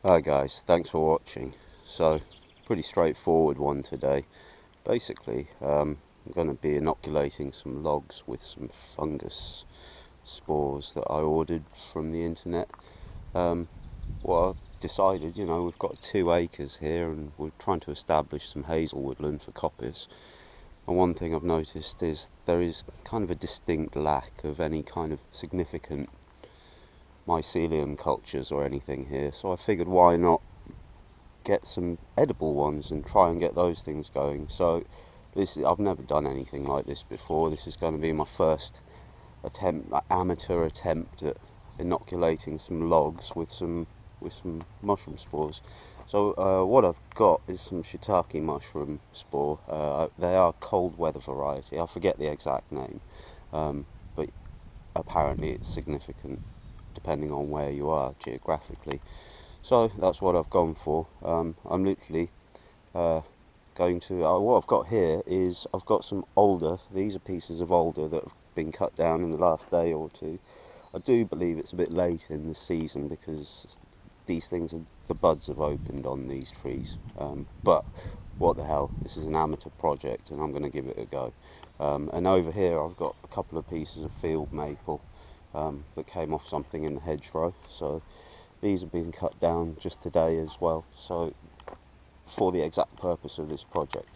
Hi guys, thanks for watching. So, pretty straightforward one today. Basically, I'm going to be inoculating some logs with some fungus spores that I ordered from the internet. Well, I've decided, we've got 2 acres here and we're trying to establish some hazel woodland for coppers. And one thing I've noticed is there is kind of a distinct lack of any kind of significant mycelium cultures or anything here, so I figured why not get some edible ones and try and get those things going. So I've never done anything like this before. This is going to be my first amateur attempt at inoculating some logs with some mushroom spores. So what I've got is some Shiitake mushroom spore. They are cold weather variety. I forget the exact name, but apparently it's significant depending on where you are geographically. So that's what I've gone for. I'm literally going to, what I've got here is I've got some alder. These are pieces of alder that have been cut down in the last day or two. I do believe it's a bit late in the season because these things, the buds have opened on these trees. But what the hell, this is an amateur project and I'm going to give it a go. And over here I've got a couple of pieces of field maple that came off something in the hedgerow. So these have been cut down just today as well, so for the exact purpose of this project.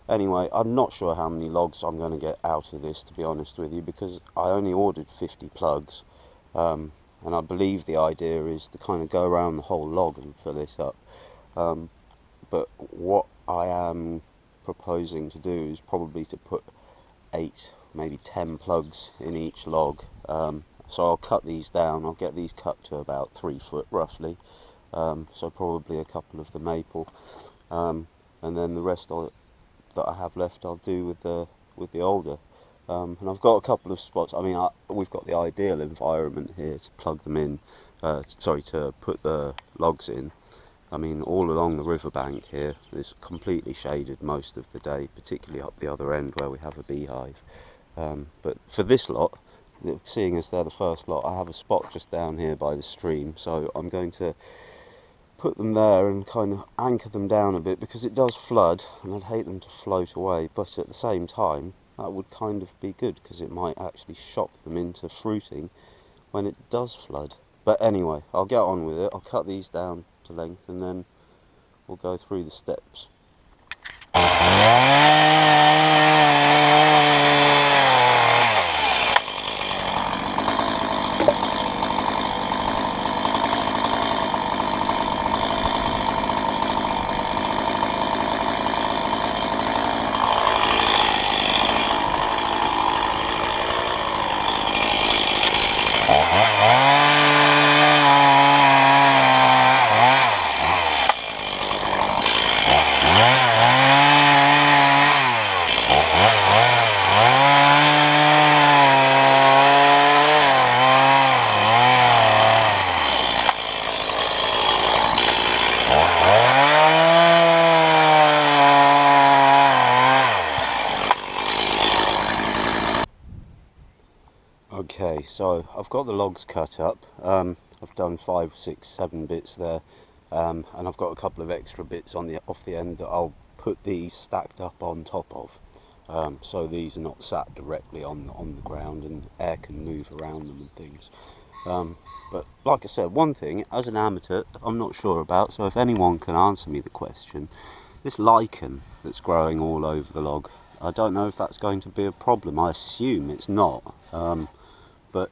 Anyway, I'm not sure how many logs I'm going to get out of this, to be honest with you, because I only ordered 50 plugs, and I believe the idea is to kind of go around the whole log and fill it up. But what I am proposing to do is probably to put 8, maybe 10 plugs in each log. So I'll cut these down. I'll get these cut to about 3 foot roughly. So probably a couple of the maple, and then the rest that I have left I'll do with the alder. And I've got a couple of spots. I mean, we've got the ideal environment here to plug them in. To put the logs in. I mean, all along the riverbank here, it's completely shaded most of the day, particularly up the other end where we have a beehive. But for this lot, seeing as they're the first lot, I have a spot just down here by the stream, so I'm going to put them there and kind of anchor them down a bit because it does flood and I'd hate them to float away, but at the same time that would kind of be good because it might actually shock them into fruiting when it does flood. But anyway, I'll get on with it. I'll cut these down to length and then we'll go through the steps. Okay, so I've got the logs cut up. I've done 5, 6, 7 bits there, and I've got a couple of extra bits off the end that I'll put these stacked up on top of. So these are not sat directly on the ground and air can move around them and things. But like I said, one thing, as an amateur, I'm not sure about, so if anyone can answer me the question, this lichen that's growing all over the log, I don't know if that's going to be a problem. I assume it's not. But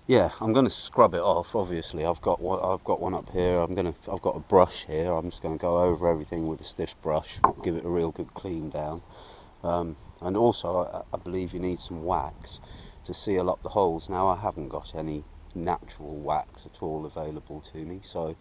yeah, I'm going to scrub it off. Obviously, I've got one up here. I've got a brush here. I'm just going to go over everything with a stiff brush, give it a real good clean down. And also, I believe you need some wax to seal up the holes. Now, I haven't got any natural wax at all available to me, so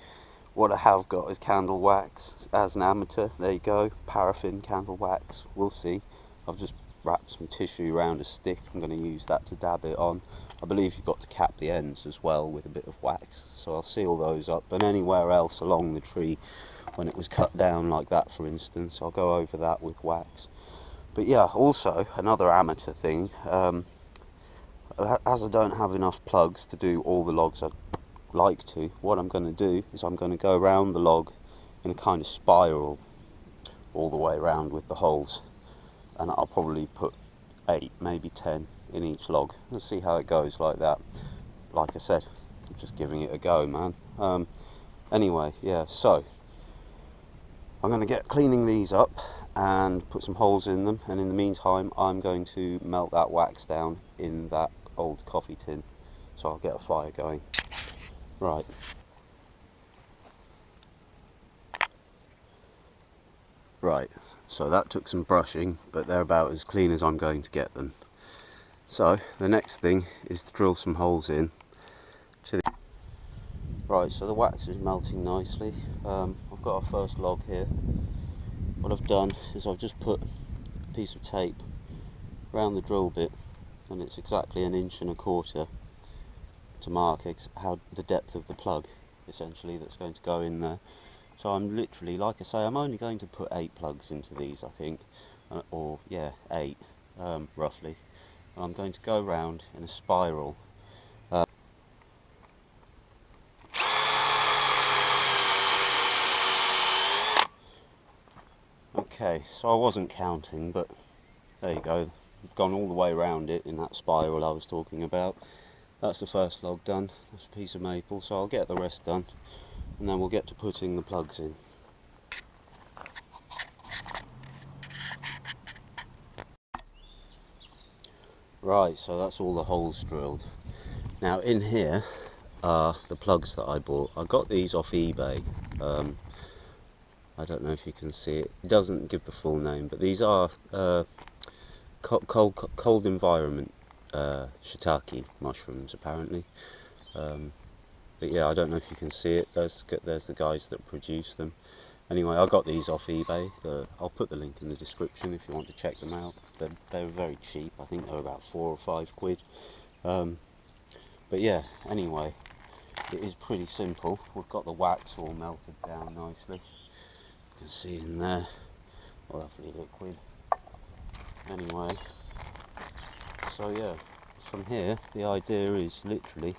what I have got is candle wax. As an amateur, there you go, paraffin candle wax. We'll see. I've just wrapped some tissue around a stick. I'm going to use that to dab it on. I believe you've got to cap the ends as well with a bit of wax, so I'll seal those up. And anywhere else along the tree, when it was cut down like that, for instance, I'll go over that with wax. But yeah, also another amateur thing, as I don't have enough plugs to do all the logs I like to, what I'm going to do is I'm going to go around the log in a kind of spiral all the way around with the holes, and I'll probably put 8, maybe 10 in each log. Let's see how it goes like that. Like I said, I'm just giving it a go, man. Anyway, yeah, so I'm going to get cleaning these up and put some holes in them, and in the meantime I'm going to melt that wax down in that old coffee tin, so I'll get a fire going. Right. Right, so that took some brushing, but they're about as clean as I'm going to get them. So the next thing is to drill some holes in to the... Right, so the wax is melting nicely. I've got our first log here. What I've done is I've just put a piece of tape around the drill bit, and it's exactly 1.25 inches to mark how the depth of the plug essentially that's going to go in there. So I'm literally, like I say, I'm only going to put 8 plugs into these, I think, or yeah, 8 roughly. And I'm going to go round in a spiral. Okay, so I wasn't counting, but there you go. I've gone all the way around it in that spiral I was talking about. That's the first log done. That's a piece of maple, so I'll get the rest done, and then we'll get to putting the plugs in. Right, so that's all the holes drilled. Now in here are the plugs that I bought. I got these off eBay. I don't know if you can see it. It doesn't give the full name, but these are cold environment Shiitake mushrooms apparently. But yeah, I don't know if you can see it. There's the guys that produce them. Anyway, I got these off eBay. I'll put the link in the description if you want to check them out. They're very cheap. I think they're about 4 or 5 quid. But yeah, anyway, it is pretty simple. We've got the wax all melted down nicely. You can see in there, lovely liquid. Anyway, so yeah, from here the idea is literally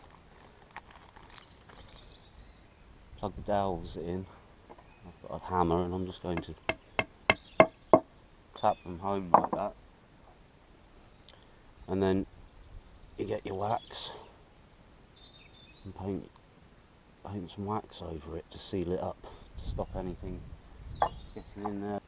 plug the dowels in. I've got a hammer and I'm just going to tap them home like that, and then you get your wax and paint some wax over it to seal it up, to stop anything getting in there.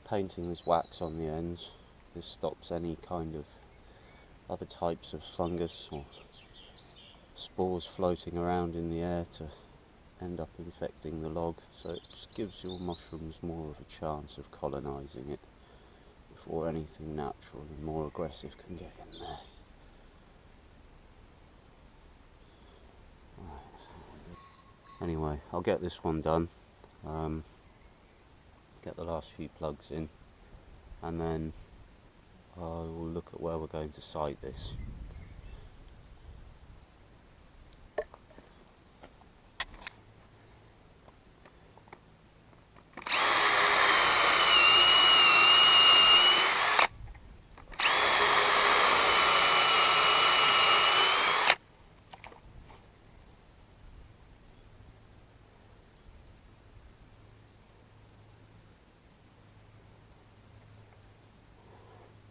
Painting this wax on the ends, this stops any kind of other types of fungus or spores floating around in the air to end up infecting the log, so it just gives your mushrooms more of a chance of colonising it before anything natural and more aggressive can get in there. Right. Anyway, I'll get this one done. Get the last few plugs in, and then I will look at where we're going to site this.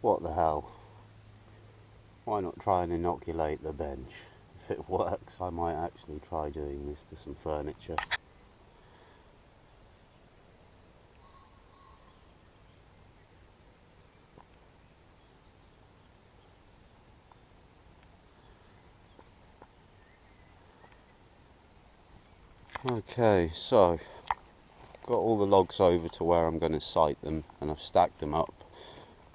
What the hell? Why not try and inoculate the bench? If it works, I might actually try doing this to some furniture. Okay, so got all the logs over to where I'm going to site them, and I've stacked them up.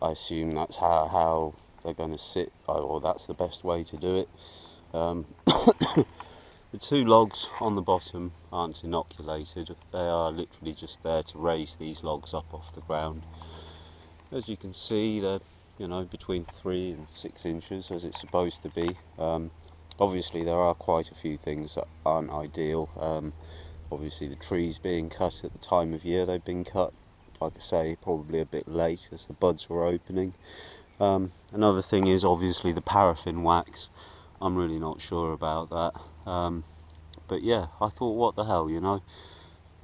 I assume that's how they're going to sit, or that's the best way to do it. The two logs on the bottom aren't inoculated. They are literally just there to raise these logs up off the ground. As you can see, they're between 3 and 6 inches, as it's supposed to be. Obviously there are quite a few things that aren't ideal. Obviously the trees being cut at the time of year they've been cut, like I say, probably a bit late as the buds were opening. Another thing is obviously the paraffin wax. I'm really not sure about that. But yeah, I thought, what the hell,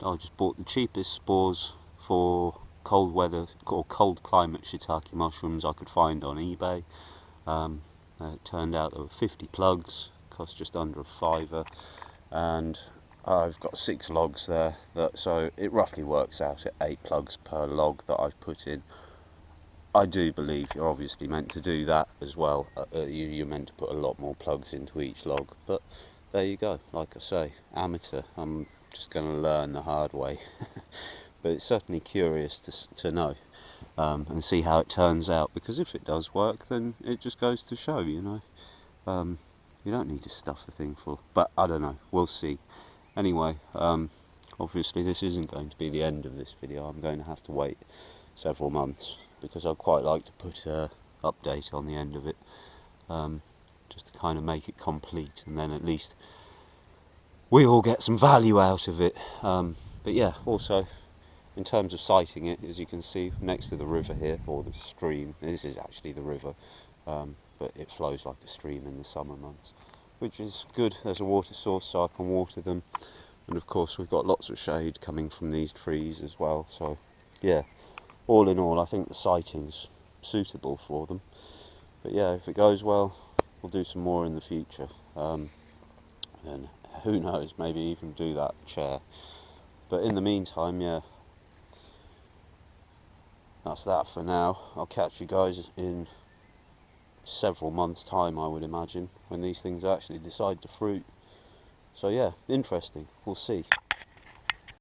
I just bought the cheapest spores for cold weather or cold climate shiitake mushrooms I could find on eBay. It turned out there were 50 plugs, cost just under a fiver, and I've got 6 logs there, so it roughly works out at 8 plugs per log that I've put in. I do believe you're obviously meant to do that as well. You're meant to put a lot more plugs into each log, but there you go. Like I say, amateur. I'm just going to learn the hard way. But it's certainly curious to know and see how it turns out, because if it does work, then it just goes to show, you don't need to stuff the thing full. But I don't know, we'll see. Anyway, obviously this isn't going to be the end of this video. I'm going to have to wait several months, because I'd quite like to put an update on the end of it, just to kind of make it complete, and then at least we all get some value out of it. But yeah, also in terms of sighting it, as you can see next to the river here, or the stream, this is actually the river, but it flows like a stream in the summer months, which is good. There's a water source so I can water them, and of course we've got lots of shade coming from these trees as well. So yeah, all in all, I think the sighting's suitable for them. But yeah, if it goes well, we'll do some more in the future, and who knows, maybe even do that chair. But in the meantime, yeah, that's that for now. I'll catch you guys in several months' time, I would imagine, when these things actually decide to fruit. So yeah, interesting. We'll see.